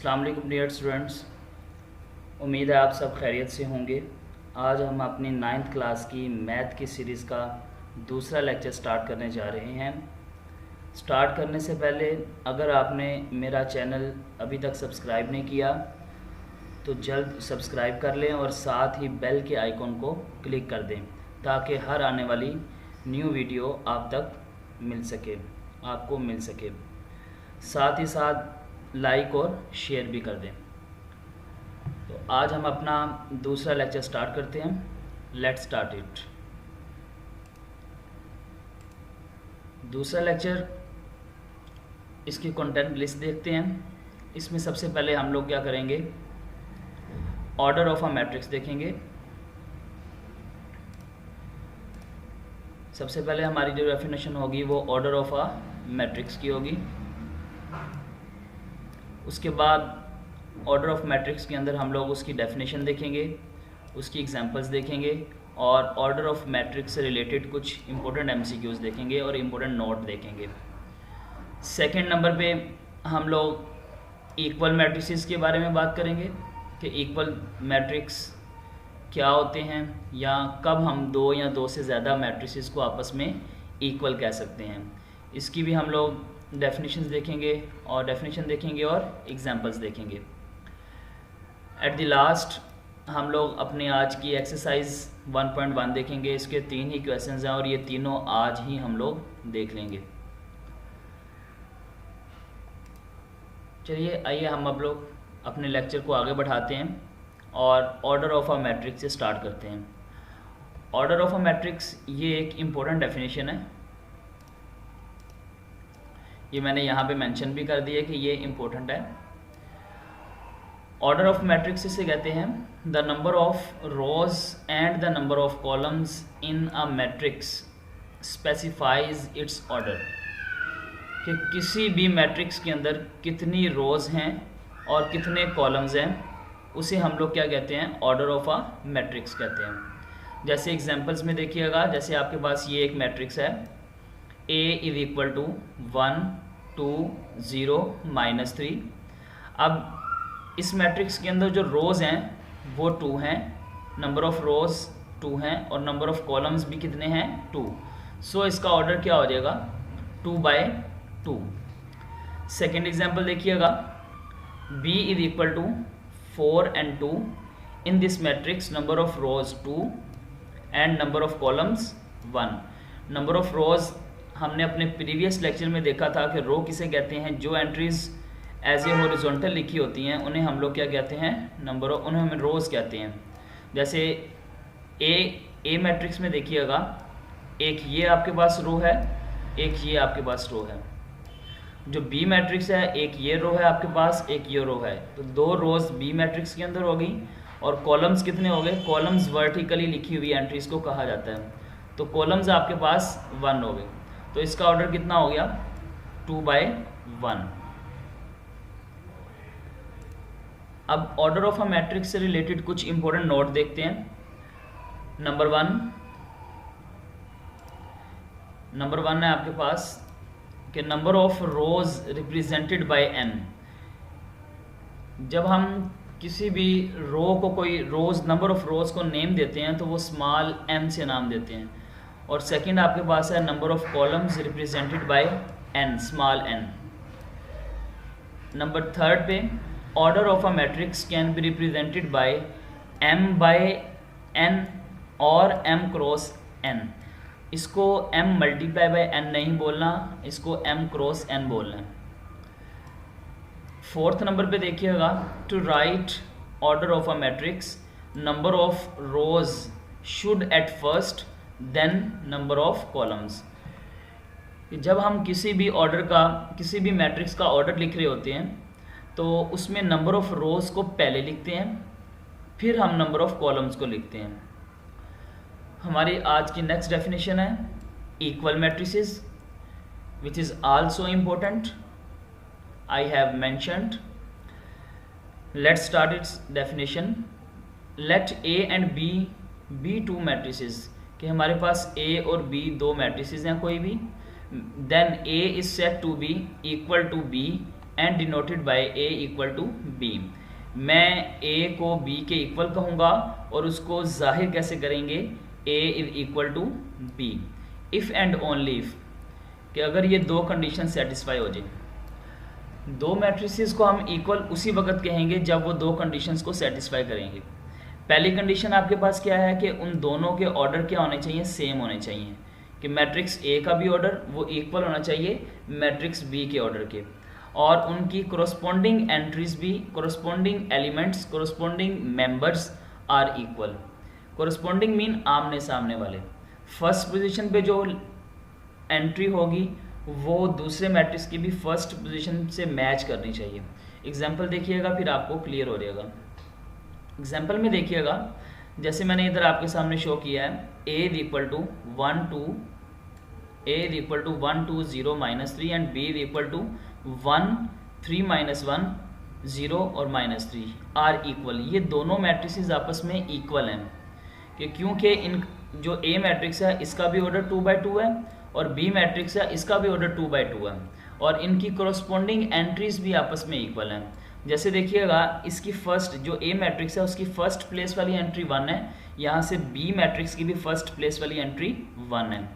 अस्सलाम वालेकुम dear students, उम्मीद है आप सब खैरियत से होंगे। आज हम अपनी 9th क्लास की मैथ की सीरीज़ का दूसरा लेक्चर स्टार्ट करने जा रहे हैं। स्टार्ट करने से पहले अगर आपने मेरा चैनल अभी तक सब्सक्राइब नहीं किया तो जल्द सब्सक्राइब कर लें और साथ ही बेल के आइकॉन को क्लिक कर दें ताकि हर आने वाली न्यू वीडियो आप तक आपको मिल सके। साथ ही साथ लाइक और शेयर भी कर दें। तो आज हम अपना दूसरा लेक्चर स्टार्ट करते हैं। Let's start it. दूसरा लेक्चर, इसकी कंटेंट लिस्ट देखते हैं। इसमें सबसे पहले हम लोग क्या करेंगे, ऑर्डर ऑफ अ मैट्रिक्स देखेंगे। सबसे पहले हमारी जो डेफिनेशन होगी वो ऑर्डर ऑफ अ मैट्रिक्स की होगी। उसके बाद ऑर्डर ऑफ मैट्रिक्स के अंदर हम लोग उसकी डेफिनेशन देखेंगे, उसकी एग्जांपल्स देखेंगे और ऑर्डर ऑफ मैट्रिक्स से रिलेटेड कुछ इंपॉर्टेंट एमसीक्यूज देखेंगे और इंपॉर्टेंट नोट देखेंगे। सेकंड नंबर पे हम लोग इक्वल मैट्रिसेस के बारे में बात करेंगे कि इक्वल मैट्रिक्स क्या होते हैं या कब हम दो या दो से ज़्यादा मैट्रिसेस को आपस में इक्वल कह सकते हैं। इसकी भी हम लोग डेफिनेशंस देखेंगे और एग्जांपल्स देखेंगे। एट द लास्ट हम लोग अपने आज की एक्सरसाइज 1.1 देखेंगे। इसके 3 ही क्वेश्चंस हैं और ये तीनों आज ही हम लोग देख लेंगे। चलिए आइए हम अब लोग अपने लेक्चर को आगे बढ़ाते हैं और ऑर्डर ऑफ अ मैट्रिक्स से स्टार्ट करते हैं। ऑर्डर ऑफ अ मैट्रिक्स ये एक इम्पोर्टेंट डेफिनेशन है, ये मैंने यहाँ पे मेंशन भी कर दिया कि ये इम्पोर्टेंट है। ऑर्डर ऑफ मैट्रिक्स इसे कहते हैं the number of rose and the number of columns in a matrix specifies it's order, कि किसी भी मैट्रिक्स के अंदर कितनी रोज हैं और कितने कॉलम्स हैं उसे हम लोग क्या कहते हैं, ऑर्डर ऑफ अ मैट्रिक्स कहते हैं। जैसे एग्जांपल्स में देखिएगा, जैसे आपके पास ये एक मैट्रिक्स है A इज इक्वल टू 1 2 0 -3। अब इस मैट्रिक्स के अंदर जो रोज़ हैं वो 2 हैं, नंबर ऑफ रोज़ 2 हैं और नंबर ऑफ कॉलम्स भी कितने हैं, 2। सो इसका ऑर्डर क्या हो जाएगा, 2/2। सेकेंड एग्जाम्पल देखिएगा, B is equal to 4 and 2। In this matrix number of rows 2 and number of columns 1। Number of rows हमने अपने प्रीवियस लेक्चर में देखा था कि रो किसे कहते हैं, जो एंट्रीज एज ए हॉरिजॉन्टल लिखी होती हैं उन्हें हम लोग क्या कहते हैं, उन्हें हम रोज़ कहते हैं। जैसे ए मैट्रिक्स में देखिएगा, एक ये आपके पास रो है, एक ये आपके पास रो है। जो बी मैट्रिक्स है, एक ये रो है आपके पास, एक ये रो है, तो 2 रोज़ बी मैट्रिक्स के अंदर हो गई। और कॉलम्स कितने हो गए, कॉलम्स वर्टिकली लिखी हुई एंट्रीज को कहा जाता है, तो कॉलम्स आपके पास 1 हो गए। तो इसका ऑर्डर कितना हो गया, 2/1। अब ऑर्डर ऑफ अ मैट्रिक्स से रिलेटेड कुछ इंपॉर्टेंट नोट देखते हैं। नंबर वन है आपके पास कि number of rose represented by n। जब हम किसी भी रो को कोई रोज, नंबर ऑफ रोज को नेम देते हैं तो वो स्मॉल m से नाम देते हैं। और सेकंड आपके पास है number of columns represented by n, small n। Number third पे order of a matrix can be represented by m/n और m क्रॉस n। इसको m मल्टीप्लाई बाय n नहीं बोलना, इसको m क्रॉस n बोलना है। फोर्थ नंबर पे देखिएगा, to write order of a matrix number of rows should at first then number of columns. जब हम किसी भी मैट्रिक्स का ऑर्डर लिख रहे होते हैं तो उसमें नंबर ऑफ रोज को पहले लिखते हैं, फिर हम नंबर ऑफ कॉलम्स को लिखते हैं। हमारी आज की नेक्स्ट डेफिनेशन है equal matrices, which is also important, I have mentioned. Let's start its definition. Let A and B be 2 matrices, कि हमारे पास A और B 2 मैट्रिसेस हैं कोई भी, then A is said to be equal to B and denoted by A equal to B. मैं A को B के इक्वल कहूँगा और उसको जाहिर कैसे करेंगे, A is equal to B. If and only if, कि अगर ये दो कंडीशन सेटिस्फाई हो जाए। दो मैट्रिसेस को हम इक्वल उसी वक्त कहेंगे जब वो दो कंडीशंस को सेटिस्फाई करेंगे। पहली कंडीशन आपके पास क्या है कि उन दोनों के ऑर्डर क्या होने चाहिए, सेम होने चाहिए, कि मैट्रिक्स ए का भी ऑर्डर वो इक्वल होना चाहिए मैट्रिक्स बी के ऑर्डर के, और उनकी कोरस्पॉन्डिंग एंट्रीज भी, corresponding elements, corresponding members are equal. Corresponding mean आमने सामने वाले। फर्स्ट पोजीशन पे जो एंट्री होगी वो दूसरे मैट्रिक्स की भी फर्स्ट पोजीशन से मैच करनी चाहिए। एग्जांपल देखिएगा फिर आपको क्लियर हो जाएगा। एग्जांपल में देखिएगा, जैसे मैंने इधर आपके सामने शो किया है, a is equal to 1 2, a is equal to 1 2 0 -3 and b is equal to 1 3 -1 0 और -3 आर इक्वल। ये दोनों मैट्रिसेस आपस में इक्वल हैं कि क्योंकि इन जो a मैट्रिक्स है इसका भी ऑर्डर 2/2 है और b मैट्रिक्स है इसका भी ऑर्डर 2/2 है, और इनकी कोरस्पॉन्डिंग एंट्रीज भी आपस में इक्वल हैं। जैसे देखिएगा, इसकी फर्स्ट जो a मैट्रिक्स है उसकी फर्स्ट प्लेस वाली एंट्री 1 है, यहाँ से b मैट्रिक्स की भी फर्स्ट प्लेस वाली एंट्री 1 है।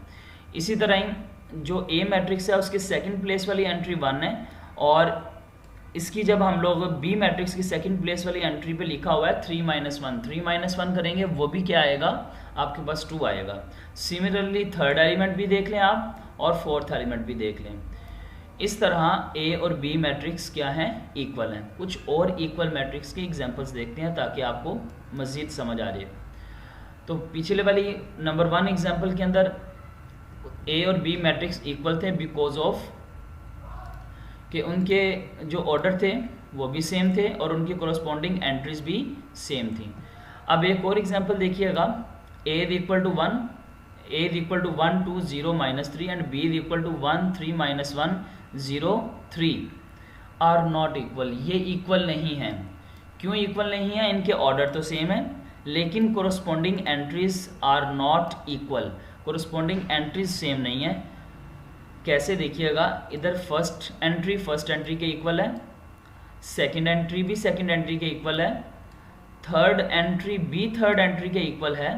इसी तरह ही जो a मैट्रिक्स है उसकी सेकंड प्लेस वाली एंट्री 1 है, और इसकी जब हम लोग b मैट्रिक्स की सेकंड प्लेस वाली एंट्री पे लिखा हुआ है 3 -1 करेंगे वो भी क्या आएगा, आपके पास 2 आएगा। सिमिलरली थर्ड एलिमेंट भी देख लें आप और फोर्थ एलिमेंट भी देख लें। इस तरह ए और बी मैट्रिक्स क्या हैं, इक्वल हैं। कुछ और इक्वल मैट्रिक्स के एग्जांपल्स देखते हैं ताकि आपको मज़ीद समझ आ जाए। तो पिछले वाली नंबर 1 एग्जांपल के अंदर ए और बी मैट्रिक्स इक्वल थे बिकॉज ऑफ कि उनके जो ऑर्डर थे वो भी सेम थे और उनकी कोरस्पॉन्डिंग एंट्रीज भी सेम थी। अब एक और एग्जांपल देखिएगा, A is equal to 1, a is equal to 1 2 0 -3 and b is equal to 1 3 -1 0 3 are not equal. ये इक्वल नहीं है। क्यों इक्वल नहीं है, इनके ऑर्डर तो सेम है लेकिन corresponding entries are not equal. Corresponding entries same नहीं है। कैसे, देखिएगा, इधर फर्स्ट एंट्री के इक्वल है, सेकंड एंट्री भी सेकंड एंट्री के इक्वल है, थर्ड एंट्री भी थर्ड एंट्री के इक्वल है,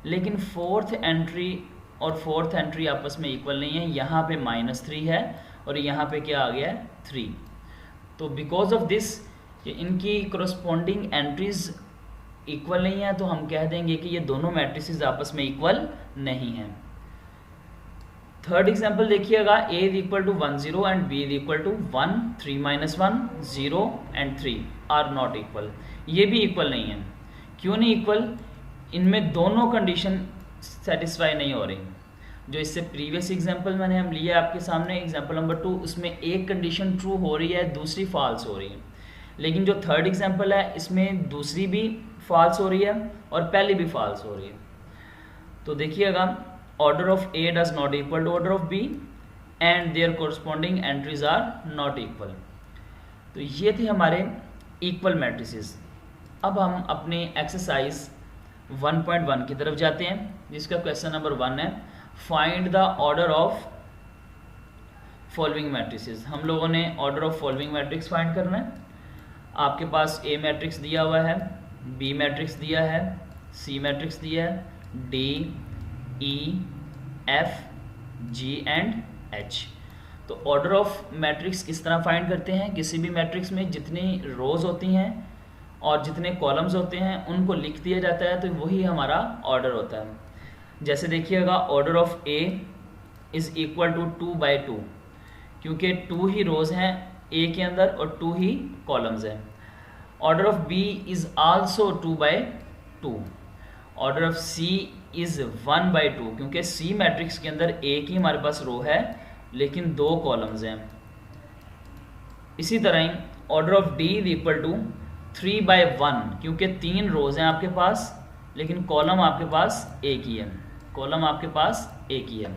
लेकिन फोर्थ एंट्री और फोर्थ एंट्री आपस में इक्वल नहीं है। यहाँ पे -3 है और यहाँ पे क्या आ गया है, 3। तो बिकॉज ऑफ दिस इनकी कोरस्पॉन्डिंग एंट्रीज इक्वल नहीं है, तो हम कह देंगे कि ये दोनों मैट्रिसेस आपस में इक्वल नहीं हैं। थर्ड एग्जांपल देखिएगा, a is equal to 1 0 and b is equal to 1 3 -1 0 and 3 are not equal. ये भी इक्वल नहीं है। क्यों नहीं इक्वल, इनमें दोनों कंडीशन सेटिस्फाई नहीं हो रही। जो इससे प्रीवियस एग्जांपल मैंने हम लिया आपके सामने, एग्जांपल नंबर 2, उसमें एक कंडीशन ट्रू हो रही है, दूसरी फॉल्स हो रही है। लेकिन जो थर्ड एग्जांपल है इसमें दूसरी भी फॉल्स हो रही है और पहली भी फॉल्स हो रही है। तो देखिएगा, order of A does not equal to order of B and their corresponding entries are not equal. तो ये थे हमारे इक्वल मैट्रिसेस। अब हम अपनी एक्सरसाइज 1.1 की तरफ जाते हैं, जिसका क्वेश्चन नंबर 1 है, find the order of following matrices. हम लोगों ने order of following matrix find करना है। आपके पास ए मैट्रिक्स दिया हुआ है, बी मैट्रिक्स दिया है, सी मैट्रिक्स दिया है, D E F ji and H. तो ऑर्डर ऑफ मैट्रिक्स किस तरह फाइंड करते हैं, किसी भी मैट्रिक्स में जितनी रोज होती हैं और जितने कॉलम्स होते हैं उनको लिख दिया जाता है, तो वही हमारा ऑर्डर होता है। जैसे देखिएगा, order of A is equal to 2/2, क्योंकि 2 ही रोज हैं ए के अंदर और 2 ही कॉलम्स हैं। Order of B is also 2/2। Order of C is 1/2, क्योंकि सी मैट्रिक्स के अंदर एक ही हमारे पास रो है लेकिन 2 कॉलम्स हैं। इसी तरह ही order of D is equal to 3/1, क्योंकि 3 रोज हैं आपके पास लेकिन कॉलम आपके पास एक ही है, कॉलम आपके पास एक ही है।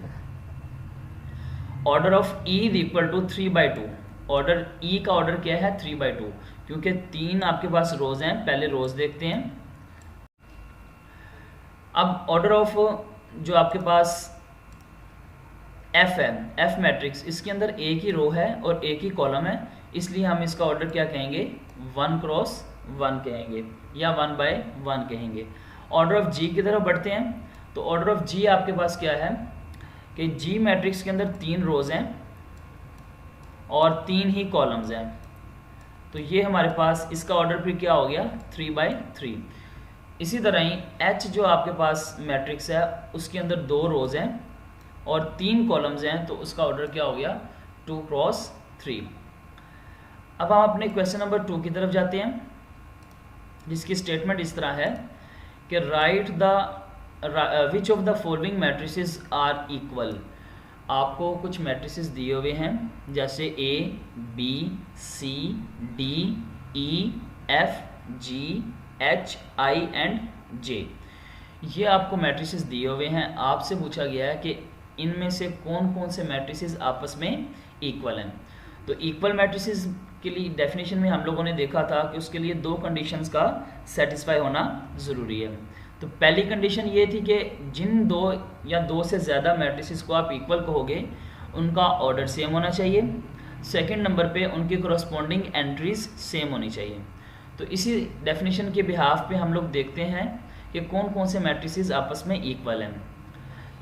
Order of E is equal to 3/2। Order E का ऑर्डर क्या है, 3/2, क्योंकि 3 आपके पास रोज हैं। पहले रोज देखते हैं। अब ऑर्डर ऑफ जो आपके पास एफ है, एफ मैट्रिक्स, इसके अंदर एक ही रो है और एक ही कॉलम है, इसलिए हम इसका ऑर्डर क्या कहेंगे, 1 क्रॉस 1 कहेंगे या 1 बाय 1 कहेंगे। ऑर्डर ऑफ जी की तरफ बढ़ते हैं। तो ऑर्डर ऑफ जी आपके पास क्या है कि जी मैट्रिक्स के अंदर 3 रोज हैं और 3 ही कॉलम्स हैं। तो ये हमारे पास इसका ऑर्डर फिर क्या हो गया, 3 बाय 3। इसी तरह ही एच जो आपके पास मैट्रिक्स है उसके अंदर 2 रोज हैं और 3 कॉलम्स हैं, तो उसका ऑर्डर क्या हो गया, 2 क्रॉस 3। अब हम अपने क्वेश्चन नंबर 2 की तरफ जाते हैं, जिसकी स्टेटमेंट इस तरह है कि write the which of the following matrices are equal. आपको कुछ मैट्रिसेस दिए हुए हैं जैसे A, B, C, D, E, F, G, H, I and J. ये आपको मैट्रिसेस दिए हुए हैं। आपसे पूछा गया है कि इनमें से कौन कौन से मैट्रिसेस आपस में इक्वल हैं। तो इक्वल मैट्रिसेस के लिए डेफिनेशन में हम लोगों ने देखा था कि उसके लिए 2 कंडीशंस का सेटिस्फाई होना ज़रूरी है। तो पहली कंडीशन ये थी कि जिन 2 या 2 से ज़्यादा मैट्रिसेस को आप इक्वल कहोगे उनका ऑर्डर सेम होना चाहिए। सेकंड नंबर पे उनकी कोरस्पॉन्डिंग एंट्रीज सेम होनी चाहिए। तो इसी डेफिनेशन के बिहाफ पे हम लोग देखते हैं कि कौन कौन से मैट्रिसेस आपस में इक्वल हैं।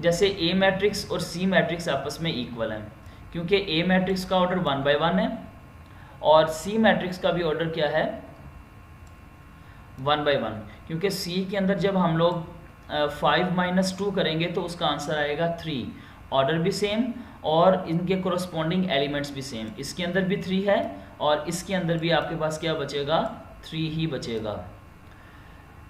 जैसे ए मैट्रिक्स और सी मैट्रिक्स आपस में इक्वल हैं, क्योंकि ए मैट्रिक्स का ऑर्डर 1 बाय 1 है और सी मैट्रिक्स का भी ऑर्डर क्या है, 1 बाय 1। क्योंकि सी के अंदर जब हम लोग 5 - 2 करेंगे तो उसका आंसर आएगा 3। ऑर्डर भी सेम और इनके कोरस्पॉन्डिंग एलिमेंट्स भी सेम। इसके अंदर भी 3 है और इसके अंदर भी आपके पास क्या बचेगा, 3 ही बचेगा।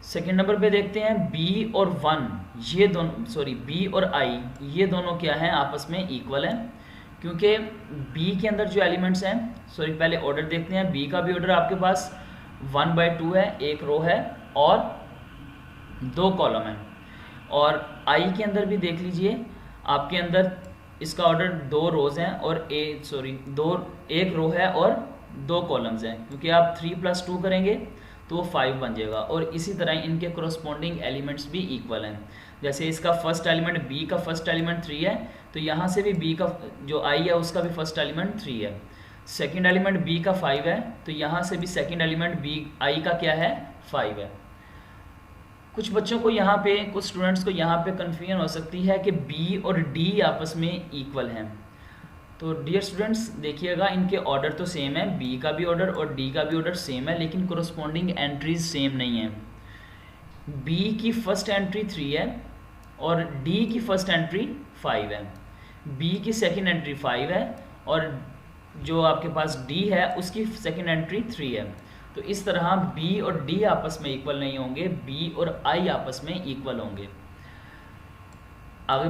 सेकेंड नंबर पे देखते हैं बी और 1, ये दोनों बी और आई ये दोनों क्या हैं, आपस में इक्वल हैं। क्योंकि बी के अंदर जो एलिमेंट्स हैं, पहले ऑर्डर देखते हैं। बी का भी ऑर्डर आपके पास 1 बाय 2 है, 1 रो है और 2 कॉलम है। और आई के अंदर भी देख लीजिए, आपके अंदर इसका ऑर्डर 2 रोज हैं और 1 रो है और 2 कॉलम्स हैं। क्योंकि आप 3 + 2 करेंगे तो 5 बन जाएगा। और इसी तरह इनके कोरस्पॉन्डिंग एलिमेंट्स भी इक्वल हैं। जैसे इसका फर्स्ट एलिमेंट बी का फर्स्ट एलिमेंट 3 है, तो यहाँ से भी बी का जो आई है उसका भी फर्स्ट एलिमेंट 3 है। सेकंड एलिमेंट बी का 5 है, तो यहाँ से भी सेकंड एलिमेंट बी आई का क्या है, 5 है। कुछ बच्चों को यहाँ पे, कुछ स्टूडेंट्स को यहाँ पे कन्फ्यूजन हो सकती है कि बी और डी आपस में इक्वल हैं। तो डियर स्टूडेंट्स देखिएगा, इनके ऑर्डर तो सेम है, बी का भी ऑर्डर और डी का भी ऑर्डर सेम है, लेकिन कोरस्पॉन्डिंग एंट्रीज सेम नहीं है। बी की फर्स्ट एंट्री 3 है और डी की फर्स्ट एंट्री 5 है। बी की सेकंड एंट्री 5 है और जो आपके पास डी है उसकी सेकंड एंट्री 3 है। तो इस तरह बी और डी आपस में इक्वल नहीं होंगे, बी और आई आपस में इक्वल होंगे। आगे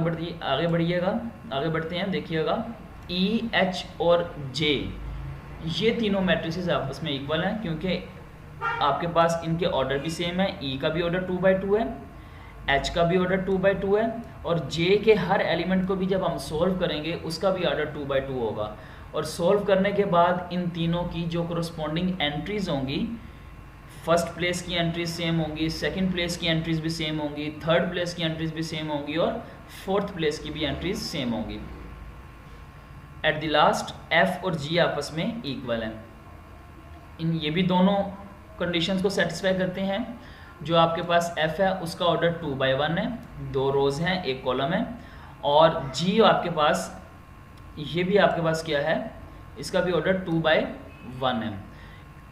बढ़िएगा, आगे बढ़ते हैं। देखिएगा ई, एच और जे ये तीनों मैट्रिसेस आपस में इक्वल हैं, क्योंकि आपके पास इनके ऑर्डर भी सेम है। ई का भी ऑर्डर 2 बाय 2 है, एच का भी ऑर्डर 2 बाय 2 है और जे के हर एलिमेंट को भी जब हम सोल्व करेंगे उसका भी ऑर्डर 2 बाय 2 होगा। और सोल्व करने के बाद इन तीनों की जो कोरस्पॉन्डिंग एंट्रीज होंगी, फर्स्ट प्लेस की एंट्रीज सेम होंगी, सेकंड प्लेस की एंट्रीज भी सेम होंगी, थर्ड प्लेस की एंट्रीज भी सेम होंगी और फोर्थ प्लेस की भी एंट्रीज सेम होंगी। एट द लास्ट एफ और जी आपस में इक्वल हैं। ये भी दोनों कंडीशंस को सेटिस्फाई करते हैं। जो आपके पास एफ है उसका ऑर्डर 2 बाय 1 है, 2 रोज हैं, 1 कॉलम है। और जी आपके पास, ये भी आपके पास क्या है, इसका भी ऑर्डर 2 बाय 1 है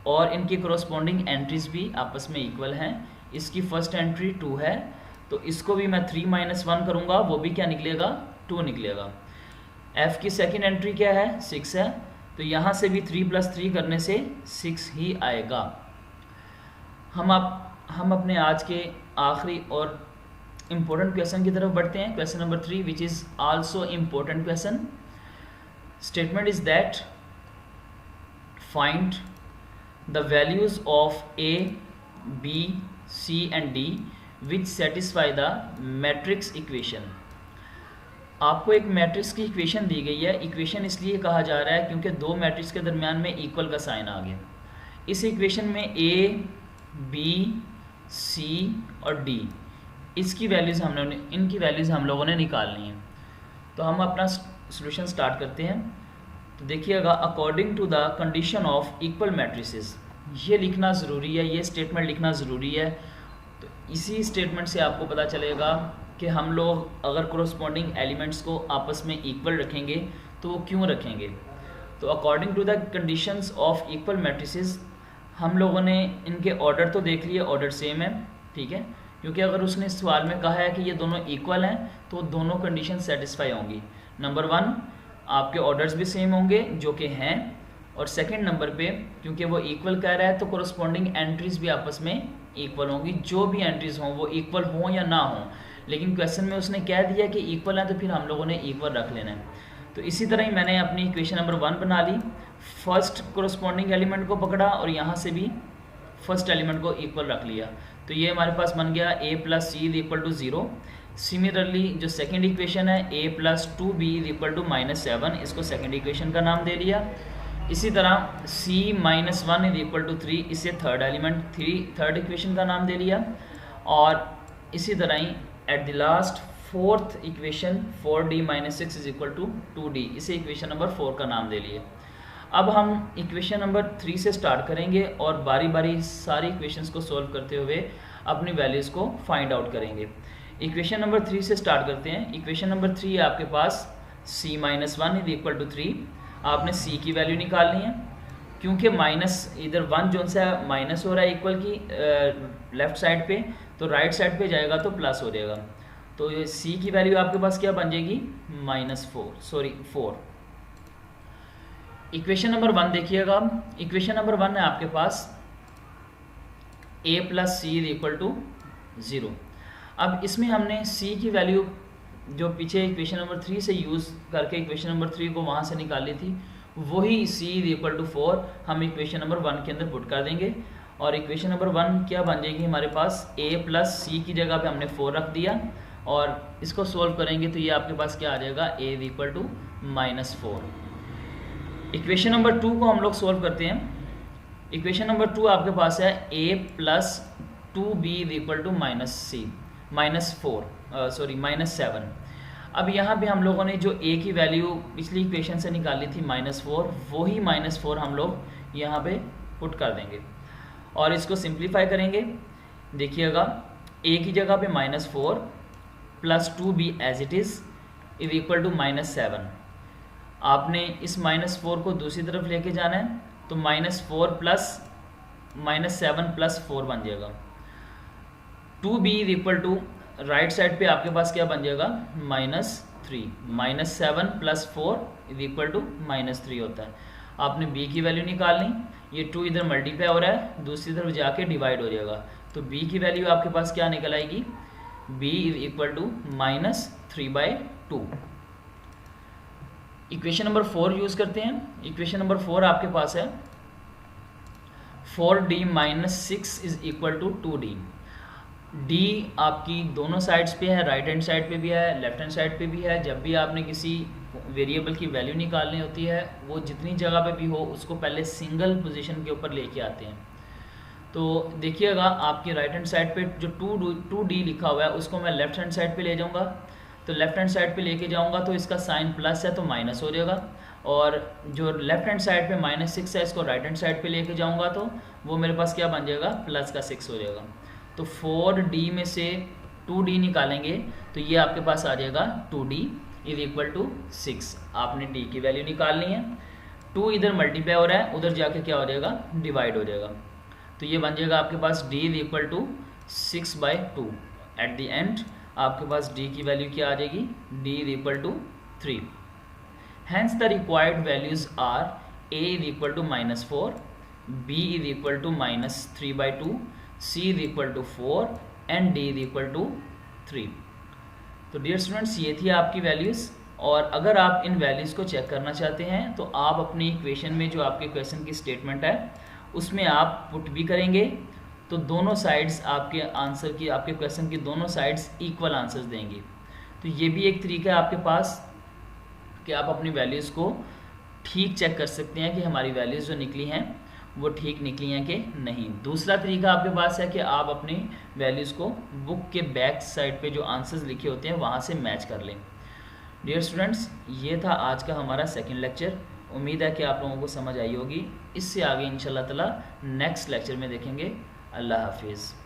और इनकी कोरस्पॉन्डिंग एंट्रीज भी आपस में इक्वल हैं। इसकी फर्स्ट एंट्री 2 है, तो इसको भी मैं 3 - 1 करूँगा, वो भी क्या निकलेगा, 2 निकलेगा। एफ की सेकंड एंट्री क्या है, 6 है, तो यहाँ से भी 3 + 3 करने से 6 ही आएगा। हम अपने आज के आखिरी और इम्पोर्टेंट क्वेश्चन की तरफ बढ़ते हैं। Question number 3 which is also important question. Statement is that find the values of A, B, C and D which satisfy the matrix equation. आपको एक मैट्रिक्स की इक्वेशन दी गई है। इक्वेशन इसलिए कहा जा रहा है क्योंकि 2 मैट्रिक्स के दरमियान में इक्वल का साइन आ गया। इस इक्वेशन में ए, बी, सी और डी इनकी वैल्यूज़ हम लोगों ने निकालनी है। तो हम अपना सॉल्यूशन स्टार्ट करते हैं। तो देखिएगा, according to the condition of equal matrices, ये लिखना ज़रूरी है, ये स्टेटमेंट लिखना ज़रूरी है। तो इसी स्टेटमेंट से आपको पता चलेगा कि हम लोग अगर कोरस्पॉन्डिंग एलिमेंट्स को आपस में इक्वल रखेंगे तो वो क्यों रखेंगे। तो according to the conditions of equal matrices, हम लोगों ने इनके ऑर्डर तो देख लिए, ऑर्डर सेम है, ठीक है, क्योंकि अगर उसने सवाल में कहा है कि ये दोनों इक्वल हैं तो दोनों कंडीशन सेटिस्फाई होंगी। नंबर 1, आपके ऑर्डर्स भी सेम होंगे जो कि हैं, और सेकंड नंबर पे क्योंकि वो इक्वल कह रहा है तो कोरस्पॉन्डिंग एंट्रीज भी आपस में इक्वल होंगी, जो भी एंट्रीज हों वो इक्वल हों या ना हों, लेकिन क्वेश्चन में उसने कह दिया कि इक्वल है तो फिर हम लोगों ने इक्वल रख लेना है। तो इसी तरह ही मैंने अपनी इक्वेशन नंबर 1 बना ली, फर्स्ट कोरस्पॉन्डिंग एलिमेंट को पकड़ा और यहाँ से भी फर्स्ट एलिमेंट को इक्वल रख लिया, तो ये हमारे पास बन गया a + c = 0। सिमिलरली जो सेकंड इक्वेशन है a + 2b = -7, इसको सेकंड इक्वेशन का नाम दे लिया। इसी तरह c - 1 = 3, इसे थर्ड एलिमेंट थर्ड इक्वेशन का नाम दे लिया। और इसी तरह ही at the last fourth equation 4d - 6 = 2d, इसे इक्वेशन नंबर 4 का नाम दे लिए। अब हम इक्वेशन नंबर 3 से स्टार्ट करेंगे और बारी बारी सारी इक्वेशंस को सॉल्व करते हुए अपनी वैल्यूज़ को फाइंड आउट करेंगे। इक्वेशन नंबर 3 से स्टार्ट करते हैं। इक्वेशन नंबर 3 है आपके पास c - 1 = 3। आपने c की वैल्यू निकालनी है, क्योंकि माइनस इधर 1 जो सा माइनस हो रहा है इक्वल की लेफ्ट साइड पे, तो राइट साइड पे जाएगा तो प्लस हो जाएगा। तो ये c की वैल्यू आपके पास क्या बन जाएगी, -4। इक्वेशन नंबर 1 देखिएगा, इक्वेशन नंबर 1 है आपके पास a + c = 0। अब इसमें हमने c की वैल्यू जो पीछे इक्वेशन नंबर 3 से यूज़ करके इक्वेशन नंबर 3 को वहाँ से निकाली थी, वही c = 4 हम इक्वेशन नंबर 1 के अंदर पुट कर देंगे। और इक्वेशन नंबर 1 क्या बन जाएगी हमारे पास, a + c की जगह पे हमने 4 रख दिया, और इसको सोल्व करेंगे तो ये आपके पास क्या आ जाएगा, a = -4। इक्वेशन नंबर 2 को हम लोग सोल्व करते हैं। इक्वेशन नंबर 2 आपके पास है a + 2b = -7। अब यहाँ पे हम लोगों ने जो a की वैल्यू पिछली इक्वेशन से निकाली थी -4, वही -4 हम लोग यहाँ पे पुट कर देंगे और इसको सिंप्लीफाई करेंगे। देखिएगा, a की जगह पे -4 + 2b एज इट इज़ = -7। आपने इस -4 को दूसरी तरफ लेके जाना है, तो -4 + -7 + 4 बन जाएगा। 2b = राइट साइड पे आपके पास क्या बन जाएगा, -3। -7 + 4 = -3 होता है। आपने b की वैल्यू निकालनी, ये 2 इधर मल्टीप्लाई हो रहा है, दूसरी तरफ जाके डिवाइड हो जाएगा, तो b की वैल्यू आपके पास क्या निकल आएगी, b = -3/2। इक्वेशन नंबर 4 यूज़ करते हैं। इक्वेशन नंबर 4 आपके पास है 4d - 6 = 2d। d आपकी दोनों साइड्स पे है, राइट हैंड साइड पे भी है, लेफ्ट हैंड साइड पे भी है। जब भी आपने किसी वेरिएबल की वैल्यू निकालनी होती है, वो जितनी जगह पे भी हो उसको पहले सिंगल पोजीशन के ऊपर लेके आते हैं। तो देखिएगा, आपकी राइट हैंड साइड पे जो 2d लिखा हुआ है उसको मैं लेफ्ट हैंड साइड पे ले जाऊंगा, तो लेफ्ट हैंड साइड पे लेके जाऊंगा तो इसका साइन प्लस है तो माइनस हो जाएगा, और जो लेफ्ट हैंड साइड पे -6 है इसको राइट हैंड साइड पे लेके जाऊंगा तो वो मेरे पास क्या बन जाएगा, +6 हो जाएगा। तो 4d में से 2d निकालेंगे तो ये आपके पास आ जाएगा 2d = 6। आपने d की वैल्यू निकालनी है, 2 इधर मल्टीप्लाई हो रहा है, उधर जाके क्या हो जाएगा, डिवाइड हो जाएगा, तो ये बन जाएगा आपके पास d = 6/2। एट द एंड आपके पास d की वैल्यू क्या आ जाएगी, d = 3। Hence the required values are a = -4, b = -3/2, c = 4 and d = 3। तो डियर स्टूडेंट्स, ये थी आपकी वैल्यूज़, और अगर आप इन वैल्यूज़ को चेक करना चाहते हैं तो आप अपनी इक्वेशन में जो आपके क्वेश्चन की स्टेटमेंट है उसमें आप पुट भी करेंगे, तो दोनों साइड्स आपके आंसर की, आपके क्वेश्चन की दोनों साइड्स इक्वल आंसर्स देंगी। तो ये भी एक तरीका है आपके पास कि आप अपनी वैल्यूज़ को ठीक चेक कर सकते हैं कि हमारी वैल्यूज़ जो निकली हैं वो ठीक निकली हैं कि नहीं। दूसरा तरीका आपके पास है कि आप अपनी वैल्यूज़ को बुक के बैक साइड पे जो आंसर्स लिखे होते हैं वहाँ से मैच कर लें। डियर स्टूडेंट्स, ये था आज का हमारा सेकंड लेक्चर। उम्मीद है कि आप लोगों को समझ आई होगी। इससे आगे इंशाल्लाह ताला नेक्स्ट लेक्चर में देखेंगे। अल्लाह हाफिज़।